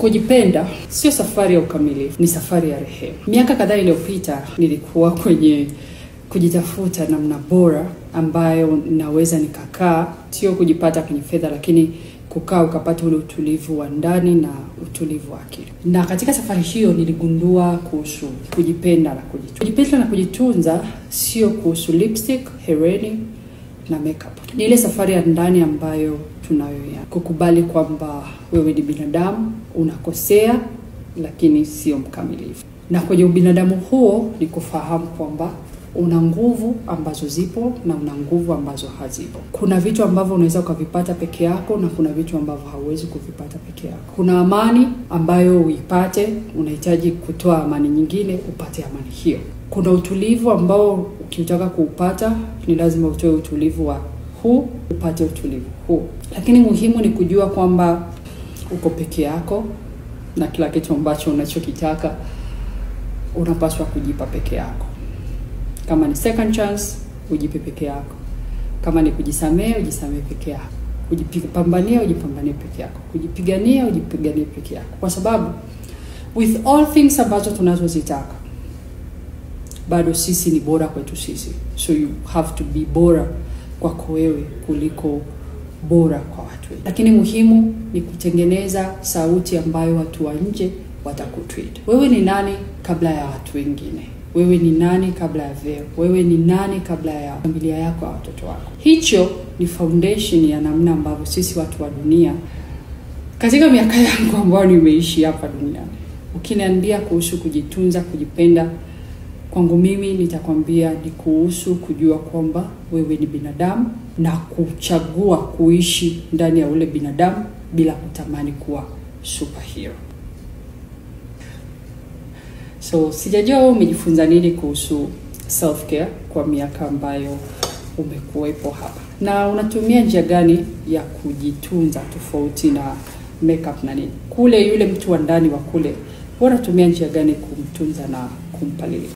Kujipenda sio safari ya ukamilifu, ni safari ya rehema. Miaka kadhaa iliyopita nilikuwa kwenye kujitafuta namna bora ambayo naweza nikakaa, sio kujipata kwenye fedha, lakini kukaa ukapata ule utulivu wa ndani na utulivu wa akili. Na katika safari hiyo niligundua kuhusu kujipenda na kujitunza. Kujipenda na kujitunza sio kuhusu lipstick, hereni na makeup. Ni ile safari ya ndani ambayo tunayoiona. Kukubali kwamba wewe ni binadamu, unakosea lakini sio mkamilifu. Na kwenye ubinadamu huo ni kufahamu kwamba una nguvu ambazo zipo na una nguvu ambazo hazipo. Kuna vitu ambavyo unaweza ukavipata peke yako na kuna vitu ambavyo hauwezi kuvipata peke yako. Kuna amani ambayo uipate, unahitaji kutoa amani nyingine upate amani hiyo. Kuna utulivu ambao ukitaka kuupata ni lazima utoe utulivu wa huu upate utulivu huu. Lakini muhimu ni kujua kwamba uko peke yako na kila kitu ambacho unachokitaka unapaswa kujipa peke yako. Kama ni second chance, ujipe peke yako. Kama ni kujisamehe, ujisamehe peke yako. Kujipambania, ujipambanie peke yako. Kujipigania, ujipiganie peke yako. Kwa sababu with all things ambazo tunazozitaka, bado sisi ni bora kwetu sisi. So you have to be bora kwako wewe kuliko bora kwa watu. Lakini muhimu ni kutengeneza sauti ambayo watu wa nje watakutreat. Wewe ni nani kabla ya watu wengine? Wewe ni nani kabla ya veo? Wewe ni nani kabla ya familia yako au watoto wako? Hicho ni foundation ya namna ambavyo sisi watu wa dunia katika miaka yangu ambayo nimeishi hapa duniani. Ukiniambia kuhusu kujitunza, kujipenda, kwangu mimi nitakwambia ni kuhusu kujua kwamba wewe ni binadamu na kuchagua kuishi ndani ya ule binadamu bila kutamani kuwa superhero. So sijajua umejifunza nini kuhusu self care kwa miaka ambayo umekuwepo hapa. Na unatumia njia gani ya kujitunza tofauti na makeup na nini? Kule yule mtu wa ndani wa kule, unatumia njia gani kumtunza na kumpalilia?